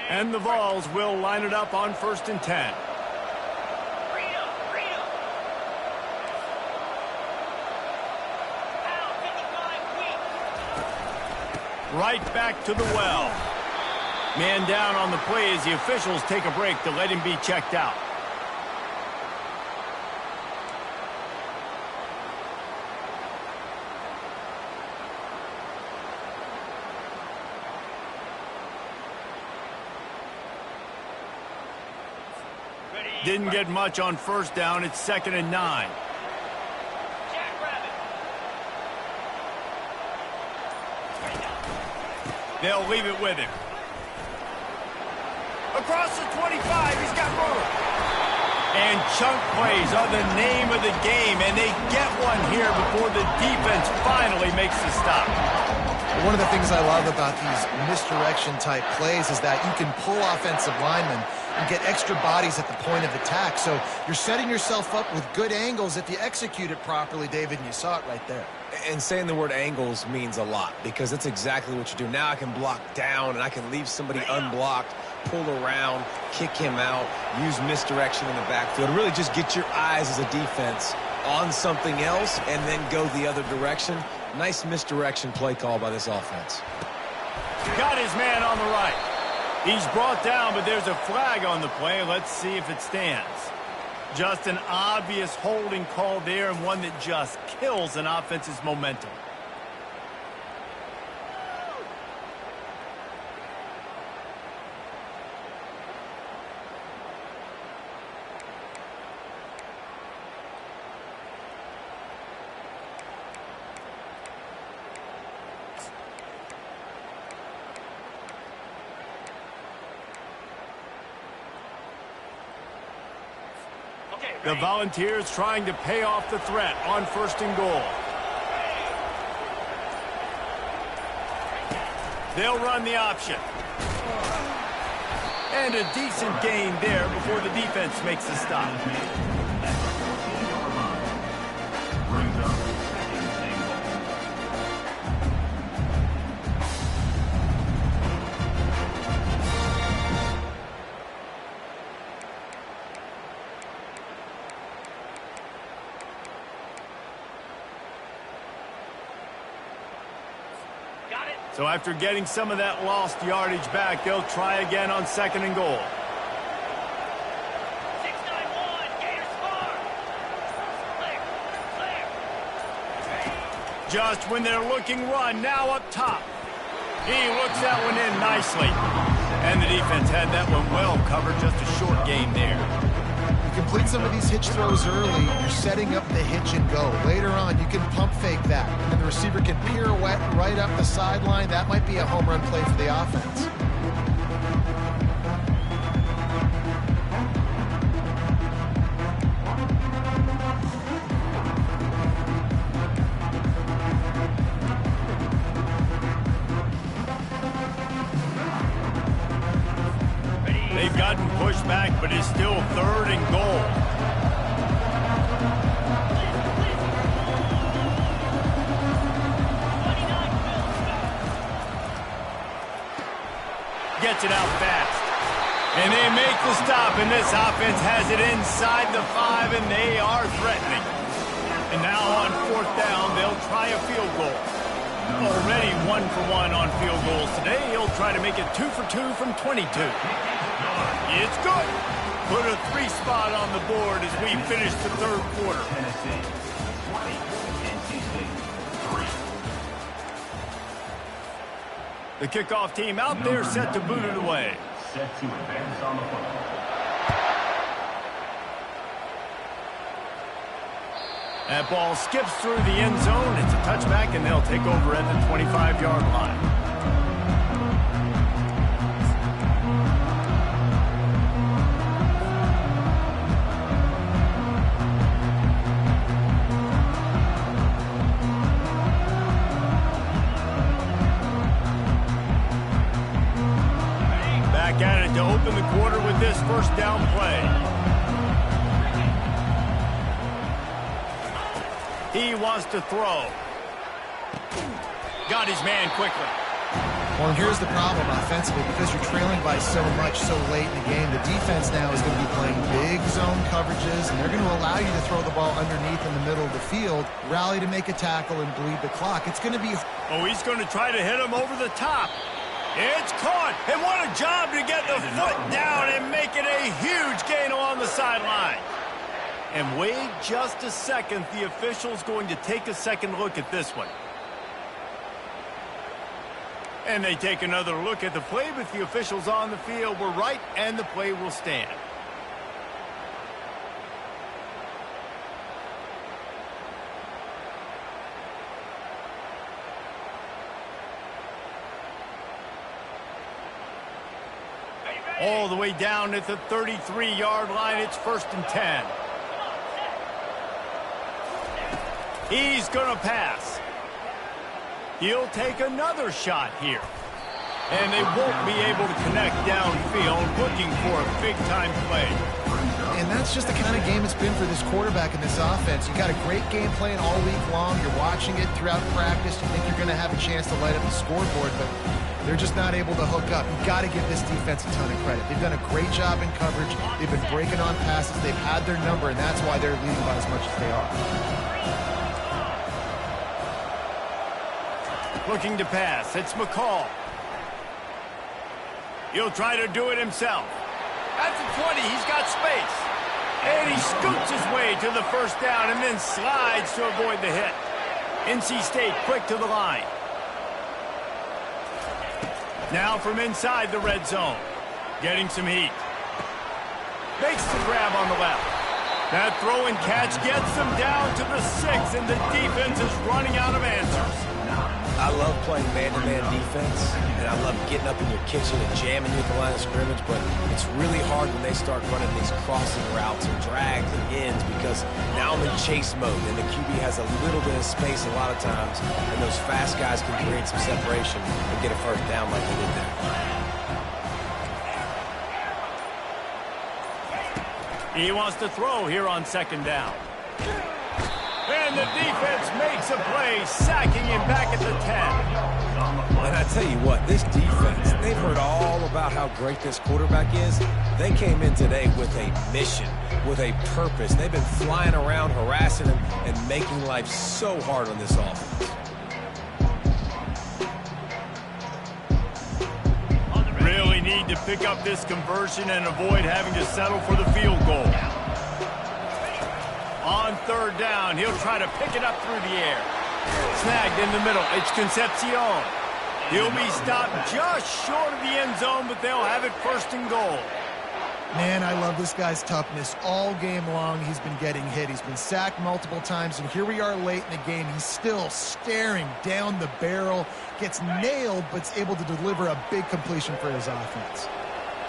[SPEAKER 1] And the Vols will line it up on 1st and 10. Right back to the well. Man down on the play as the officials take a break to let him be checked out. Didn't get much on 1st down. It's 2nd and 9. They'll leave it with him. Across the 25, he's got room. And chunk plays are the name of the game, and they get one here before the defense finally makes the stop.
[SPEAKER 3] One of the things I love about these misdirection-type plays is that you can pull offensive linemen and get extra bodies at the point of attack. So you're setting yourself up with good angles if you execute it properly, David, and you saw it right there.
[SPEAKER 2] And saying the word angles means a lot because that's exactly what you do. Now I can block down and I can leave somebody unblocked, pull around, kick him out, use misdirection in the backfield. Really just get your eyes as a defense on something else and then go the other direction. Nice misdirection play call by this offense.
[SPEAKER 1] Got his man on the right. He's brought down, but there's a flag on the play. Let's see if it stands. Just an obvious holding call there, and one that just kills an offense's momentum. The Volunteers trying to pay off the threat on 1st and goal. They'll run the option. And a decent gain there before the defense makes the stop. So after getting some of that lost yardage back, they'll try again on 2nd and goal.
[SPEAKER 5] 6-9-1, Gators score. Clear.
[SPEAKER 1] Just when they're looking run, now up top. He looks that one in nicely. And the defense had that one well covered, just a short game there.
[SPEAKER 3] You complete some of these hitch throws early, you're setting up the hitch and go. Later on, you can pump fake that, and the receiver can pirouette right up the sideline. That might be a home run play for the offense.
[SPEAKER 1] They've gotten pushed back, but it's still 3rd and goal. Gets it out fast. And they make the stop, and this offense has it inside the 5, and they are threatening. And now on 4th down, they'll try a field goal. Already 1 for 1 on field goals today. He'll try to make it 2 for 2 from 22. It's good. Put a 3 spot on the board as we finish the 3rd quarter. The kickoff team out there set to boot it away.
[SPEAKER 5] Set to advance on the football.
[SPEAKER 1] That ball skips through the end zone. It's a touchback, and they'll take over at the 25-yard line. to open the quarter with this first down play. He wants to throw. Got his man quickly.
[SPEAKER 3] Well, and here's the problem offensively, because you're trailing by so much so late in the game, the defense now is going to be playing big zone coverages, and they're going to allow you to throw the ball underneath in the middle of the field, rally to make a tackle, and bleed the clock. It's going to be...
[SPEAKER 1] Oh, he's going to try to hit him over the top. It's caught, and what a job to get the foot down and make it a huge gain along the sideline. And wait just a second, the official's going to take a second look at this one. And they take another look at the play, but the officials on the field were right, and the play will stand. All the way down at the 33-yard line, it's 1st and 10. He's going to pass. He'll take another shot here. And they won't be able to connect downfield, looking for a big-time play.
[SPEAKER 3] And that's just the kind of game it's been for this quarterback in this offense. You got a great game plan all week long. You're watching it throughout practice. You think you're going to have a chance to light up the scoreboard, but they're just not able to hook up. You got to give this defense a ton of credit. They've done a great job in coverage. They've been breaking on passes. They've had their number, and that's why they're leading by as much as they are.
[SPEAKER 1] Looking to pass. It's McCall. He'll try to do it himself. At the 20, he's got space. And he scoots his way to the first down and then slides to avoid the hit. NC State quick to the line. Now from inside the red zone. Getting some heat. Makes the grab on the left. That throw and catch gets them down to the 6, and the defense is running out of answers.
[SPEAKER 2] I love playing man-to-man defense, and I love getting up in your kitchen and jamming you at the line of scrimmage, but it's really hard when they start running these crossing routes and drags and ends, because now I'm in chase mode, and the QB has a little bit of space a lot of times, and those fast guys can create some separation and get a first down like they did there.
[SPEAKER 1] He wants to throw here on 2nd down. And the defense makes a play, sacking him back at the 10.
[SPEAKER 2] And I tell you what, this defense, they've heard all about how great this quarterback is. They came in today with a mission, with a purpose. They've been flying around, harassing him, and making life so hard on this offense.
[SPEAKER 1] Really need to pick up this conversion and avoid having to settle for the field goal. On 3rd down, he'll try to pick it up through the air. Snagged in the middle. It's Concepcion. He'll be stopped just short of the end zone, but they'll have it 1st and goal.
[SPEAKER 3] Man, I love this guy's toughness. All game long, he's been getting hit. He's been sacked multiple times, and here we are late in the game. He's still staring down the barrel, gets nailed, but's able to deliver a big completion for his offense.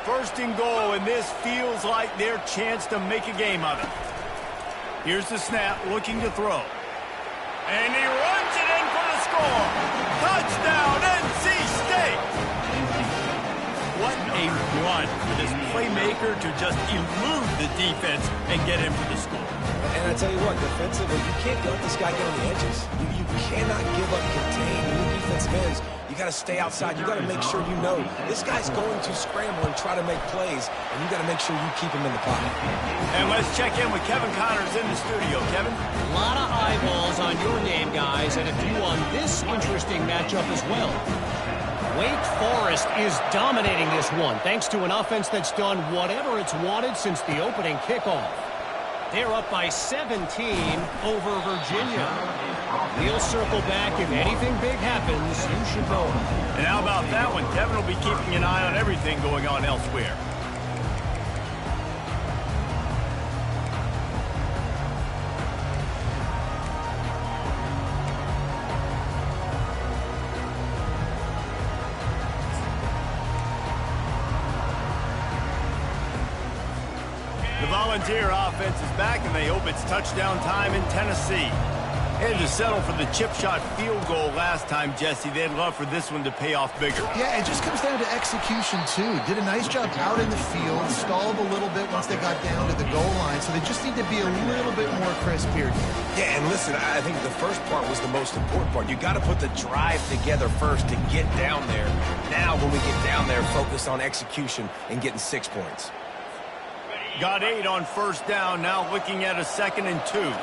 [SPEAKER 1] 1st and goal, and this feels like their chance to make a game of it. Here's the snap, looking to throw. And he runs it in for the score. Touchdown, NC State! What a run for this playmaker to just elude the defense and get in for the score.
[SPEAKER 2] And I tell you what, defensively, you can't let this guy get on the edges. You cannot give up contain. When your defensive ends, you got to stay outside. You got to make sure you know this guy's going to scramble and try to make plays, and you got to make sure you keep him in the pocket.
[SPEAKER 1] And let's check in with Kevin Connors in the studio. Kevin?
[SPEAKER 4] A lot of eyeballs on your name, guys, and a few on this interesting matchup as well. Wake Forest is dominating this one, thanks to an offense that's done whatever it's wanted since the opening kickoff. They're up by 17 over Virginia. We'll circle back. If anything big happens, you should know it.
[SPEAKER 1] And how about that one? Kevin will be keeping an eye on everything going on elsewhere. The Volunteer offense is back, and they hope it's touchdown time in Tennessee. Had to settle for the chip shot field goal last time, Jesse. They'd love for this one to pay off bigger.
[SPEAKER 3] Yeah, it just comes down to execution, too. Did a nice job out in the field, stalled a little bit once they got down to the goal line, so they just need to be a little bit more crisp here.
[SPEAKER 2] Yeah, and listen, I think the first part was the most important part. You got to put the drive together first to get down there. Now, when we get down there, focus on execution and getting 6 points.
[SPEAKER 1] Got 8 on first down, now looking at a 2nd and 2.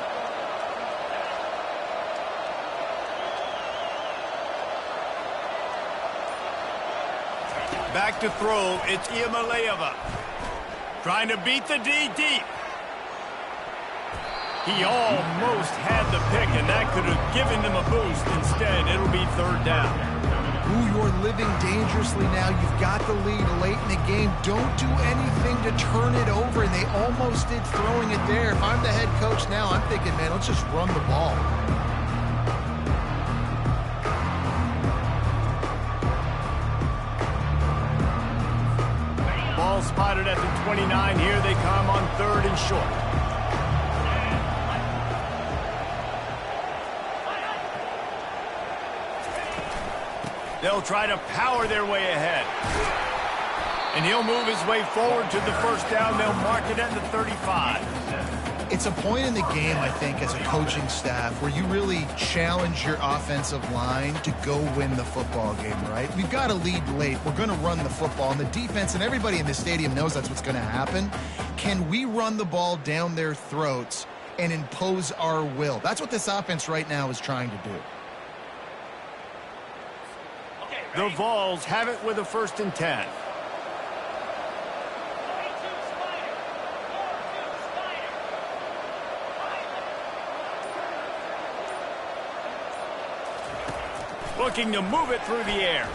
[SPEAKER 1] Back to throw, it's Iamaleava. Trying to beat the D deep. He almost had the pick, and that could have given them a boost. Instead, it'll be 3rd down.
[SPEAKER 3] Ooh, you're living dangerously now. You've got the lead late in the game. Don't do anything to turn it over, and they almost did throwing it there. If I'm the head coach now, I'm thinking, man, let's just run the ball.
[SPEAKER 1] Ball spotted at the 29. Here they come on 3rd and short. They'll try to power their way ahead. And he'll move his way forward to the first down. They'll mark it at the 35.
[SPEAKER 3] It's a point in the game, I think, as a coaching staff where you really challenge your offensive line to go win the football game, right? We've got a lead late. We're going to run the football. And the defense and everybody in the stadium knows that's what's going to happen. Can we run the ball down their throats and impose our will? That's what this offense right now is trying to do.
[SPEAKER 1] The Vols have it with a 1st and 10. Looking to move it through the air.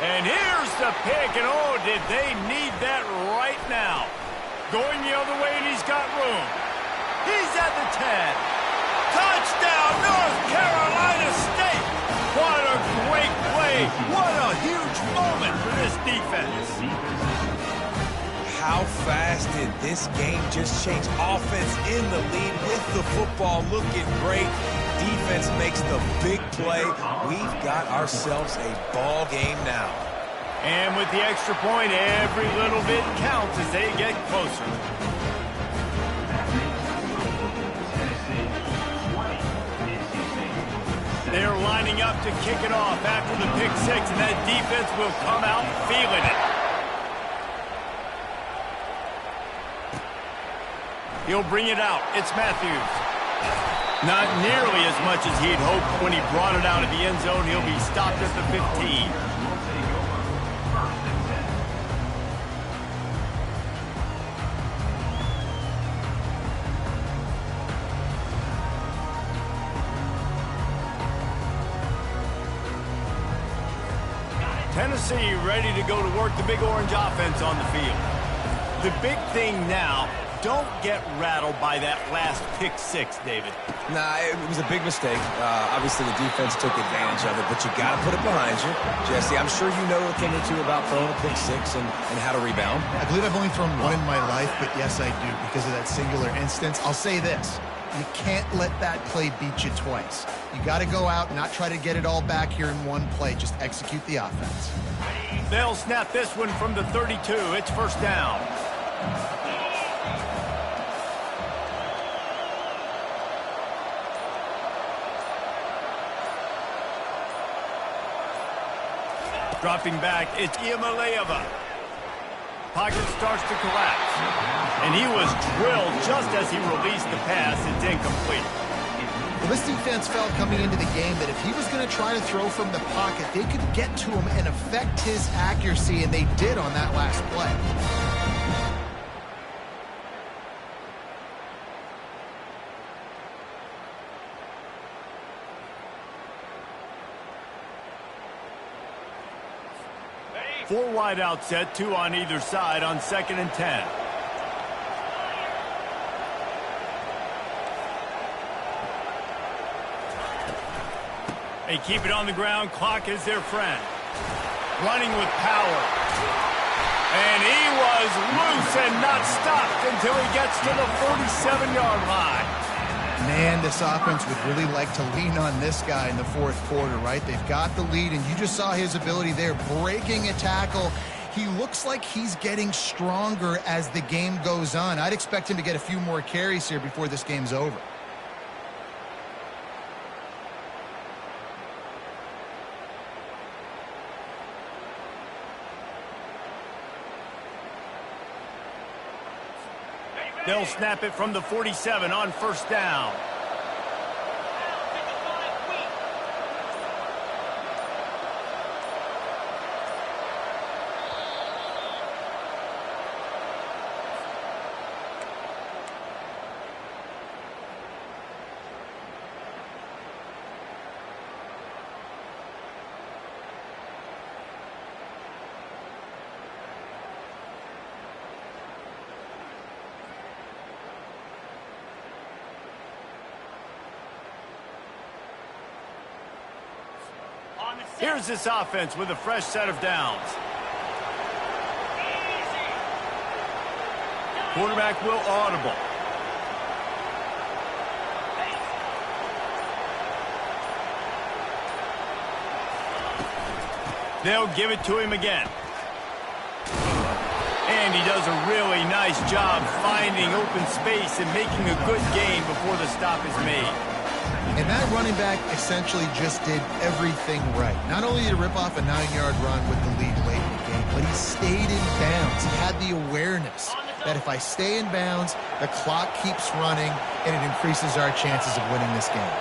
[SPEAKER 1] And here's the pick, and oh, did they need that right now. Going the other way, and he's got room. He's at the 10. Touchdown, North Carolina State. What a great play. What a huge moment for this defense.
[SPEAKER 2] How fast did this game just change? Offense in the lead with the football looking great. Defense makes the big play. We've got ourselves a ball game now.
[SPEAKER 1] And with the extra point, every little bit counts as they get closer. They're lining up to kick it off after the pick 6, and that defense will come out feeling it. He'll bring it out. It's Matthews. Not nearly as much as he'd hoped when he brought it out of the end zone. He'll be stopped at the 15. Tennessee ready to go to work the Big Orange offense on the field. The big thing now, don't get rattled by that last pick 6, David.
[SPEAKER 2] Nah, it was a big mistake. Obviously, the defense took advantage of it, but you got to put it behind you. Jesse, I'm sure you know a thing or two about throwing a pick 6 and how to rebound.
[SPEAKER 3] I believe I've only thrown one in my life, but yes, I do because of that singular instance. I'll say this. You can't let that play beat you twice. You got to go out and not try to get it all back here in one play. Just execute the offense.
[SPEAKER 1] They'll snap this one from the 32. It's first down. Dropping back, it's Iamaleava. Pocket starts to collapse. And he was drilled just as he released the pass. It's incomplete.
[SPEAKER 3] Well, this defense felt coming into the game that if he was going to try to throw from the pocket, they could get to him and affect his accuracy, and they did on that last play.
[SPEAKER 1] Four wide out set, 2 on either side on 2nd and 10. They keep it on the ground. Clock is their friend. Running with power. And he was loose and not stopped until he gets to the 47-yard line.
[SPEAKER 3] Man, this offense would really like to lean on this guy in the fourth quarter, right? They've got the lead, and you just saw his ability there, breaking a tackle. He looks like he's getting stronger as the game goes on. I'd expect him to get a few more carries here before this game's over.
[SPEAKER 1] They'll snap it from the 47 on first down. Here's this offense with a fresh set of downs. Quarterback will audible. They'll give it to him again. And he does a really nice job finding open space and making a good gain before the stop is made.
[SPEAKER 3] And that running back essentially just did everything right. Not only did he rip off a 9-yard run with the lead late in the game, but he stayed in bounds. He had the awareness that if I stay in bounds, the clock keeps running, and it increases our chances of winning this game.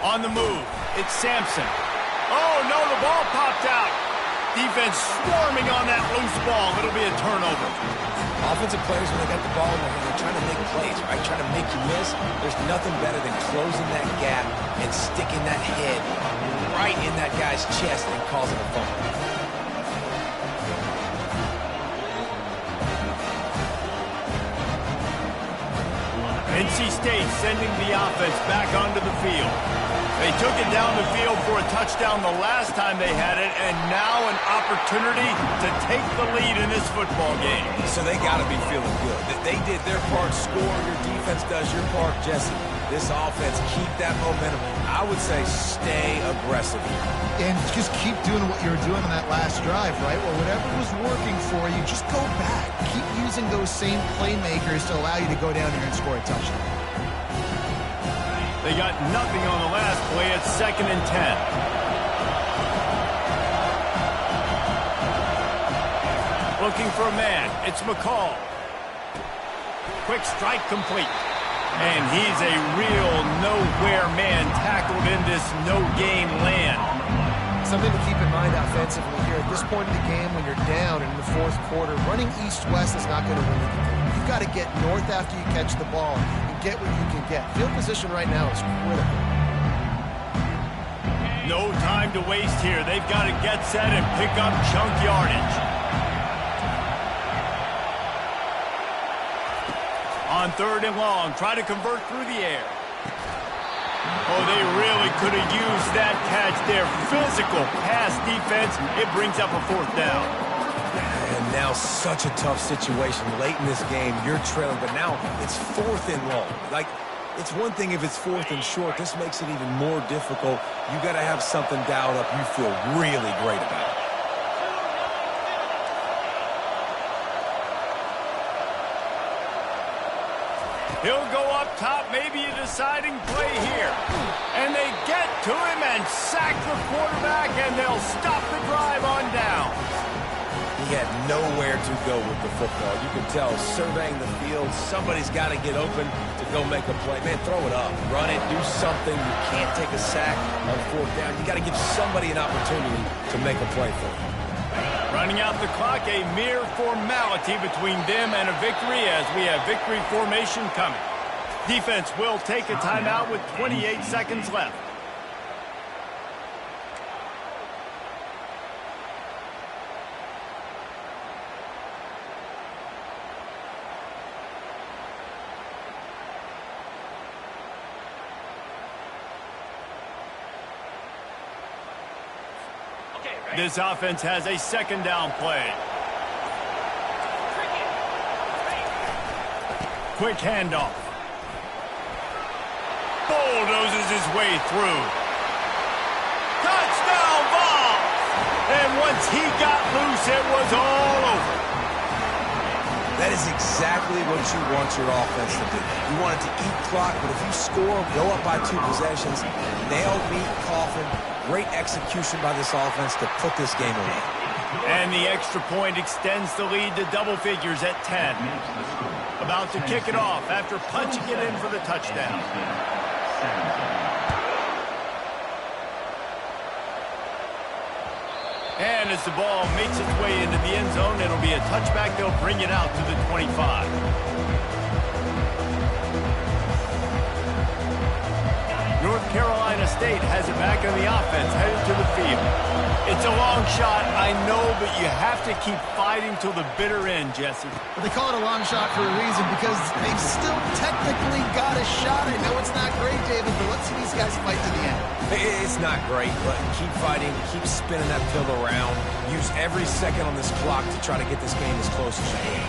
[SPEAKER 1] On the move, it's Sampson. Oh, no, the ball popped out. Defense swarming on that loose ball. It'll be a turnover.
[SPEAKER 2] Offensive players, when they got the ball in their hand, they're trying to make plays, right? Trying to make you miss. There's nothing better than closing that gap and sticking that head right in that guy's chest and causing a fumble.
[SPEAKER 1] NC State sending the offense back onto the field. They took it down the field for a touchdown the last time they had it, and now an opportunity to take the lead in this football game.
[SPEAKER 2] So they got to be feeling good. They did their part, score. Your defense does your part, Jesse. This offense, keep that momentum. I would say stay aggressive here.
[SPEAKER 3] And just keep doing what you were doing on that last drive, right? Well, whatever was working for you, just go back. Keep using those same playmakers to allow you to go down here and score a touchdown.
[SPEAKER 1] They got nothing on the last play. It's 2nd and 10. Looking for a man. It's McCall. Quick strike complete. And he's a real nowhere man tackled in this no-gain land.
[SPEAKER 6] Something to keep in mind offensively here. At this point in the game, when you're down in the fourth quarter, running east-west is not going to win you the game. You've got to get north after you catch the ball and get what you can get. Field position right now is critical.
[SPEAKER 1] No time to waste here. They've got to get set and pick up chunk yardage. On 3rd and long, try to convert through the air. Oh, they really could have used that catch there. Physical pass defense. It brings up a 4th down.
[SPEAKER 2] And now such a tough situation. Late in this game, you're trailing, but now it's 4th and long. Like, it's one thing if it's 4th and short. This makes it even more difficult. You got to have something dialed up you feel really great about.
[SPEAKER 1] He'll go up top, maybe a deciding play here. And they get to him and sack the quarterback, and they'll stop the drive on down.
[SPEAKER 2] He had nowhere to go with the football. You can tell, surveying the field, somebody's got to get open to go make a play. Man, throw it up, run it, do something. You can't take a sack on 4th down. You got to give somebody an opportunity to make a play for you.
[SPEAKER 1] Running out the clock, a mere formality between them and a victory as we have victory formation coming. Defense will take a timeout with 28 seconds left. This offense has a second down play. Quick handoff. Bulldozes his way through. Touchdown ball! And once he got loose, it was all over.
[SPEAKER 2] That is exactly what you want your offense to do. You want it to eat clock, but if you score, go up by 2 possessions, nail, meet, coffin, great execution by this offense to put this game away.
[SPEAKER 1] And the extra point extends the lead to double figures at 10. About to kick it off after punching it in for the touchdown. And as the ball makes its way into the end zone, it'll be a touchback. They'll bring it out to the 25. North Carolina State has it back on the offense, headed to the field. It's a long shot, I know, but you have to keep fighting till the bitter end, Jesse.
[SPEAKER 3] But they call it a long shot for a reason, because they've still technically got a shot. I know it's not great, David, but let's see these guys fight to the end.
[SPEAKER 2] It's not great, but keep fighting, keep spinning that field around. Use every second on this clock to try to get this game as close as you can.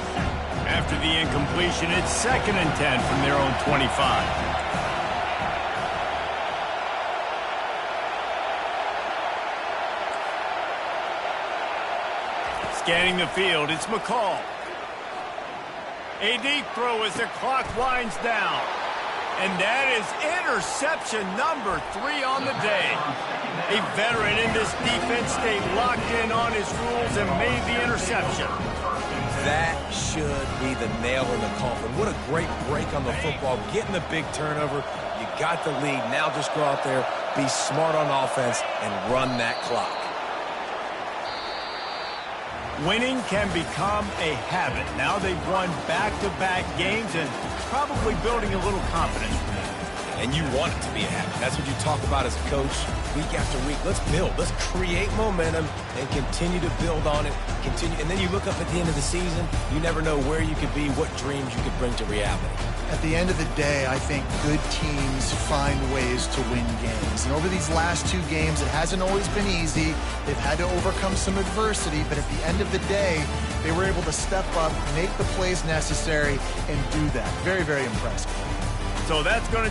[SPEAKER 1] After the incompletion, it's 2nd and 10 from their own 25. Scanning the field, it's McCall. A deep throw as the clock winds down. And that is interception number 3 on the day. A veteran in this defense stayed locked in on his rules and made the interception.
[SPEAKER 2] That should be the nail in the coffin. What a great break on the football. Getting the big turnover. You got the lead. Now just go out there, be smart on offense, and run that clock.
[SPEAKER 1] Winning can become a habit. Now they've won back-to-back games and probably building a little confidence.
[SPEAKER 2] And you want it to be a habit. That's what you talk about as a coach week after week. Let's build. Let's create momentum and continue to build on it. Continue, and then you look up at the end of the season, you never know where you could be, what dreams you could bring to reality.
[SPEAKER 3] At the end of the day, I think good teams find ways to win games. And over these last 2 games, it hasn't always been easy. They've had to overcome some adversity, but at the end of the day, they were able to step up, make the plays necessary, and do that. Very, very impressive.
[SPEAKER 1] So that's going to